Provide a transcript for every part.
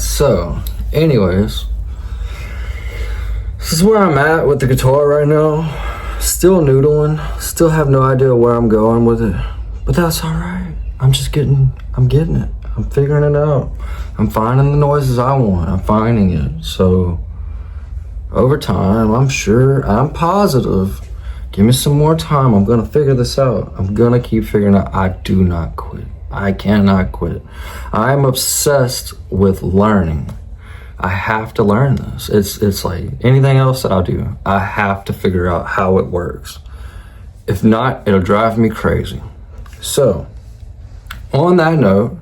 so anyways, this is where I'm at with the guitar right now. Still noodling, still have no idea where I'm going with it, but that's all right. I'm getting it. I'm figuring it out. I'm finding the noises I want. I'm finding it. So over time, I'm positive. Give me some more time. I'm gonna figure this out. I'm gonna keep figuring out. I do not quit. I cannot quit. I am obsessed with learning. I have to learn this. It's like anything else that I do. I have to figure out how it works. If not, it'll drive me crazy. So, on that note,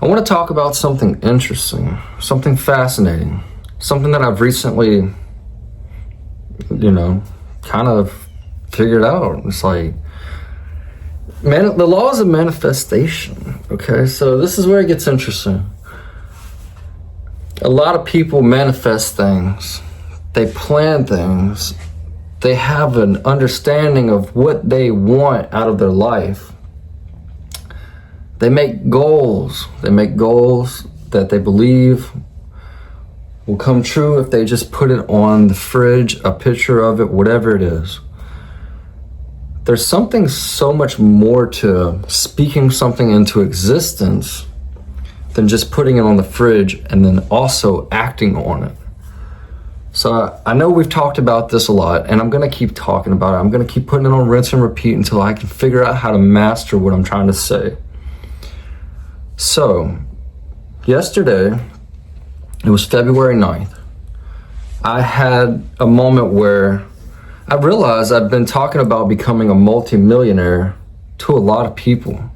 I want to talk about something interesting, something fascinating, something that I've recently, kind of figured out. It's like, the laws of manifestation, okay? So this is where it gets interesting. A lot of people manifest things. They plan things. They have an understanding of what they want out of their life. They make goals. They make goals that they believe will come true if they just put it on the fridge, a picture of it, whatever it is. There's something so much more to speaking something into existence than just putting it on the fridge and then also acting on it. So I know we've talked about this a lot, and I'm gonna keep talking about it. I'm gonna keep putting it on rinse and repeat until I can figure out how to master what I'm trying to say. So, yesterday, it was February 9th. I had a moment where I realized I'd been talking about becoming a multimillionaire to a lot of people.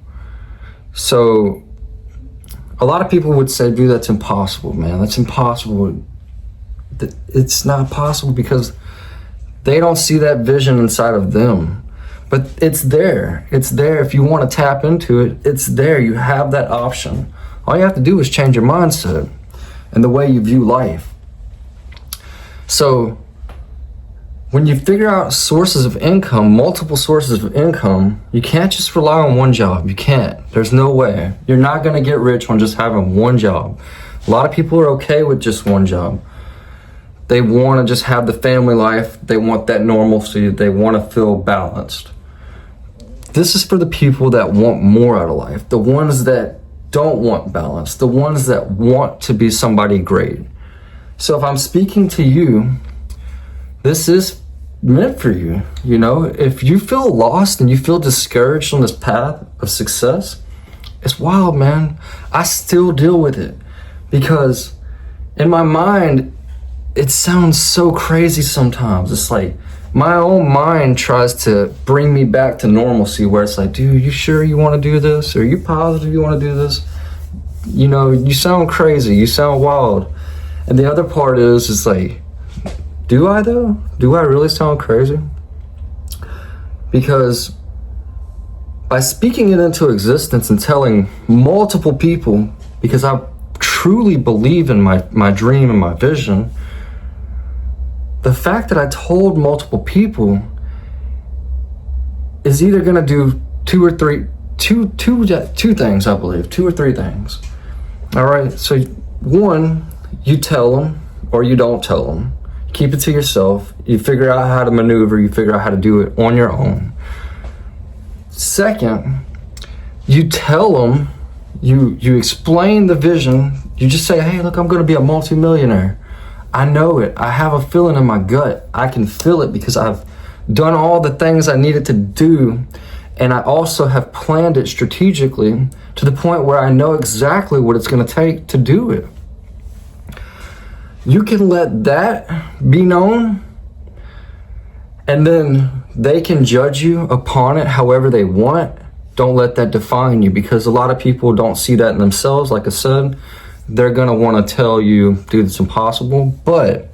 So, a lot of people would say, dude, that's impossible, man. That's impossible. It's not possible because they don't see that vision inside of them. But it's there. It's there. If you want to tap into it, it's there. You have that option. All you have to do is change your mindset and the way you view life. So when you figure out sources of income, multiple sources of income, you can't just rely on one job. You can't. There's no way. You're not going to get rich on just having one job. A lot of people are okay with just one job. They want to just have the family life. They want that normalcy. They want to feel balanced. This is for the people that want more out of life. The ones that don't want balance. The ones that want to be somebody great. So if I'm speaking to you, this is meant for you. If you feel lost and you feel discouraged on this path of success, it's wild, man. I still deal with it because in my mind, it sounds so crazy sometimes. It's like my own mind tries to bring me back to normalcy where it's like, dude, you sure you want to do this? Are you positive you want to do this? You sound crazy. You sound wild. And the other part is like, do I though? Do I really sound crazy? Because by speaking it into existence and telling multiple people, because I truly believe in my dream and my vision, the fact that I told multiple people is either gonna do two things, I believe, 2 or 3 things. All right, so one, you tell them or you don't tell them. Keep it to yourself. You figure out how to maneuver. You figure out how to do it on your own. Second, you tell them, you explain the vision. You just say, hey, look, I'm going to be a multimillionaire. I know it. I have a feeling in my gut. I can feel it because I've done all the things I needed to do. And I also have planned it strategically to the point where I know exactly what it's going to take to do it. You can let that be known, and then they can judge you upon it however they want. Don't let that define you, because a lot of people don't see that in themselves. Like I said, they're going to want to tell you, dude, it's impossible. But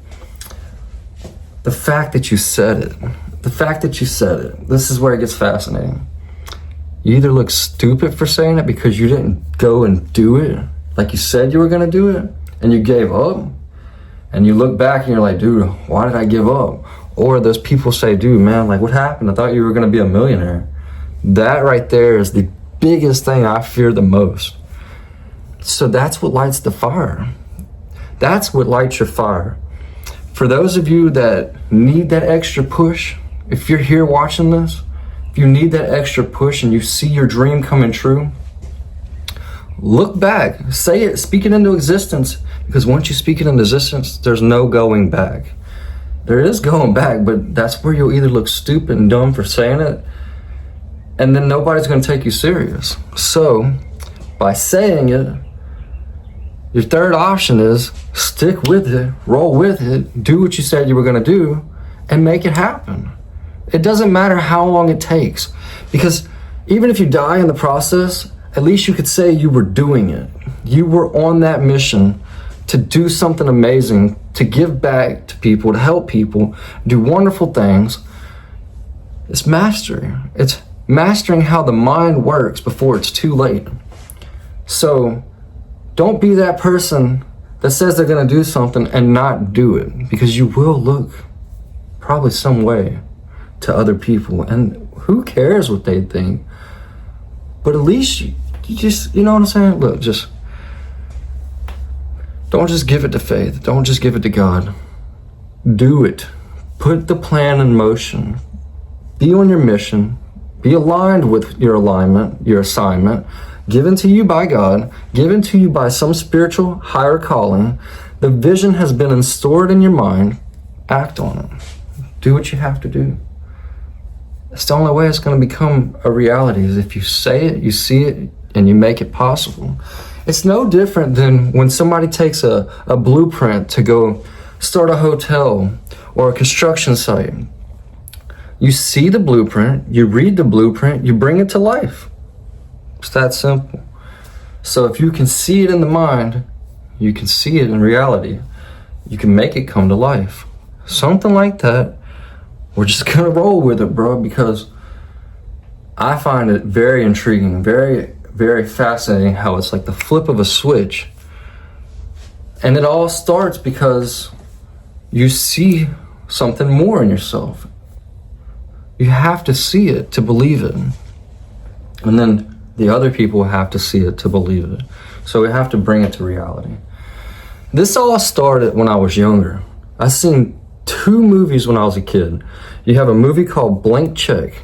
the fact that you said it, this is where it gets fascinating. You either look stupid for saying it because you didn't go and do it like you said you were going to do it, and you gave up. And you look back and you're like, dude, why did I give up? Or those people say, dude, man, like, what happened? I thought you were going to be a millionaire. That right there is the biggest thing I fear the most. So that's what lights the fire. That's what lights your fire. For those of you that need that extra push, if you're here watching this, if you need that extra push and you see your dream coming true, look back, say it, speak it into existence, because once you speak it into existence, there's no going back. There is going back, but that's where you'll either look stupid and dumb for saying it, and then nobody's going to take you serious. So, by saying it, your third option is stick with it, roll with it, do what you said you were going to do, and make it happen. It doesn't matter how long it takes, because even if you die in the process, at least you could say you were doing it. You were on that mission to do something amazing, to give back to people, to help people, do wonderful things. It's mastery. It's mastering how the mind works before it's too late. So don't be that person that says they're going to do something and not do it, because you will look probably some way to other people, and who cares what they think? But at least you just, you know what I'm saying? Look, just don't just give it to faith. Don't just give it to God. Do it. Put the plan in motion. Be on your mission. Be aligned with your alignment, your assignment, given to you by God, given to you by some spiritual higher calling. The vision has been installed in your mind. Act on it. Do what you have to do. It's the only way it's going to become a reality, is if you say it, you see it, and you make it possible. It's no different than when somebody takes a blueprint to go start a hotel or a construction site. You see the blueprint, you read the blueprint, you bring it to life. It's that simple. So if you can see it in the mind, you can see it in reality. You can make it come to life. Something like that. We're just gonna roll with it, bro, because I find it very intriguing, very, very fascinating how it's like the flip of a switch. And it all starts because you see something more in yourself. You have to see it to believe it. And then the other people have to see it to believe it. So we have to bring it to reality. This all started when I was younger. I seen 2 movies when I was a kid. You have a movie called Blank Check.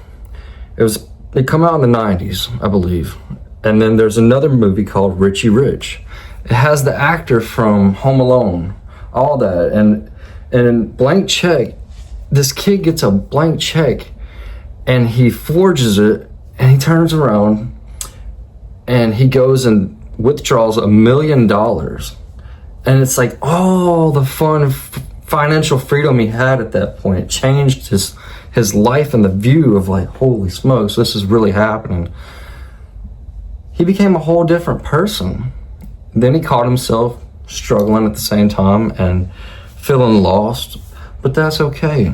It come out in the 90s, I believe. And then there's another movie called Richie Rich. It has the actor from Home Alone, all that. And in Blank Check, this kid gets a blank check and he forges it and he turns around and he goes and withdraws $1 million. And it's like all the fun financial freedom he had at that point. It changed his life and the view of like, holy smokes, this is really happening. He became a whole different person. Then he caught himself struggling at the same time and feeling lost, but that's okay.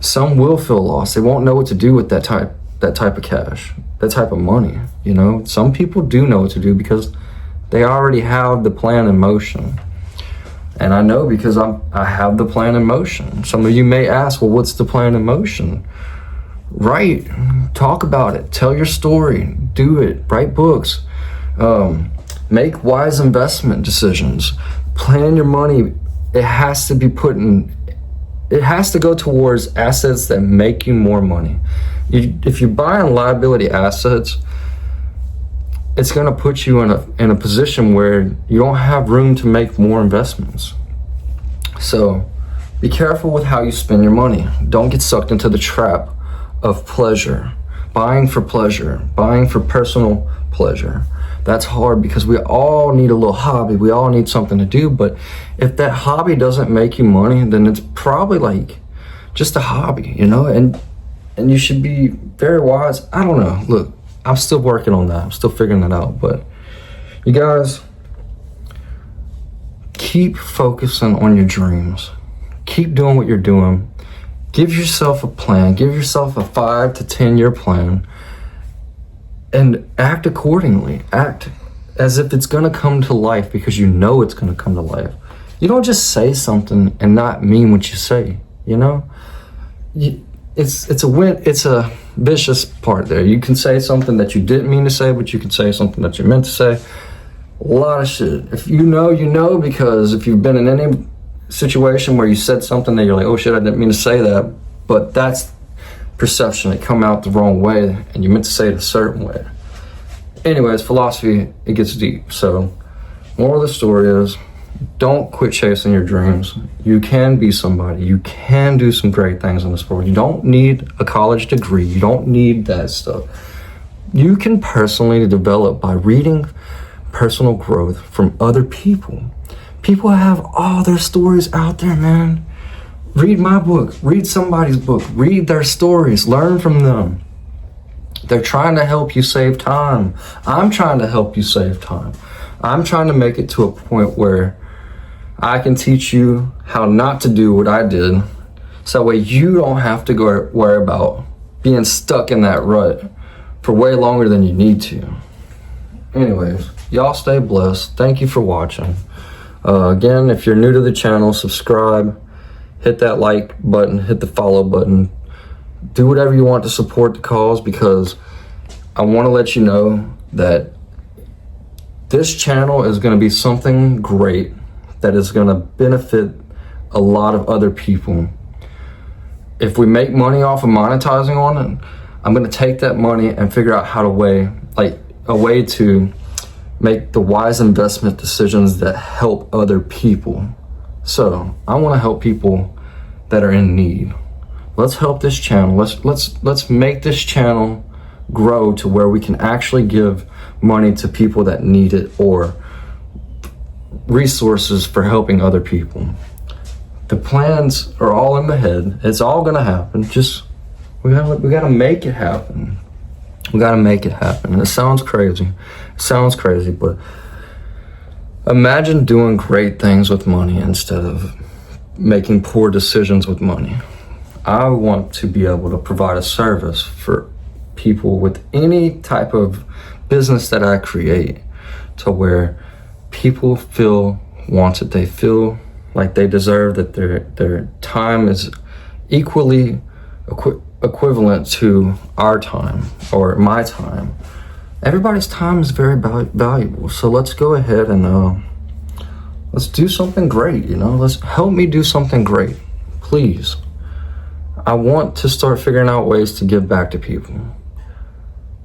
Some will feel lost. They won't know what to do with that type of cash, that type of money, you know? Some people do know what to do because they already have the plan in motion. And I know because I have the plan in motion. Some of you may ask, well, what's the plan in motion? Write, talk about it, tell your story, do it, write books, make wise investment decisions, plan your money. It has to be it has to go towards assets that make you more money. If you're buying liability assets, it's going to put you in a position where you don't have room to make more investments. So be careful with how you spend your money. Don't get sucked into the trap of pleasure, buying for pleasure, buying for personal pleasure. That's hard because we all need a little hobby. We all need something to do. But if that hobby doesn't make you money, then it's probably like just a hobby, you know? And you should be very wise. I don't know. Look, I'm still working on that. I'm still figuring that out. But you guys, keep focusing on your dreams. Keep doing what you're doing. Give yourself a plan. Give yourself a 5 to 10 year plan. And act accordingly. Act as if it's going to come to life because you know it's going to come to life. You don't just say something and not mean what you say, you know? It's a vicious part there. You can say something that you didn't mean to say, but you can say something that you meant to say. A lot of shit. If you know, you know, because if you've been in any situation where you said something that you're like, oh shit, I didn't mean to say that, but that's perception. It come out the wrong way and you meant to say it a certain way. Anyways, philosophy, it gets deep. So moral of the story is, don't quit chasing your dreams. You can be somebody. You can do some great things in this world. You don't need a college degree. You don't need that stuff. You can personally develop by reading personal growth from other people. People have all their stories out there, man. Read my book, read somebody's book, read their stories, learn from them. They're trying to help you save time. I'm trying to help you save time. I'm trying to make it to a point where I can teach you how not to do what I did, so that way you don't have to go worry about being stuck in that rut for way longer than you need to. Anyways, y'all stay blessed. Thank you for watching. Again, if you're new to the channel, subscribe, hit that like button, hit the follow button. Do whatever you want to support the cause, because I want to let you know that this channel is going to be something great that is going to benefit a lot of other people. If we make money off of monetizing on it, I'm going to take that money and figure out how to a way to make the wise investment decisions that help other people. So I want to help people that are in need. Let's help this channel. Let's make this channel grow to where we can actually give money to people that need it, or resources for helping other people. The plans are all in the head. It's all gonna happen. Just we gotta make it happen. We gotta make it happen. And it sounds crazy. But imagine doing great things with money instead of making poor decisions with money. I want to be able to provide a service for people with any type of business that I create, to where people feel wanted. They feel like they deserve, that their time is equally equivalent to our time or my time. Everybody's time is very valuable. So let's go ahead and let's do something great. Let's help me do something great, please. I want to start figuring out ways to give back to people.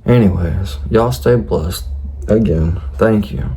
Anyways, y'all stay blessed. Again, thank you.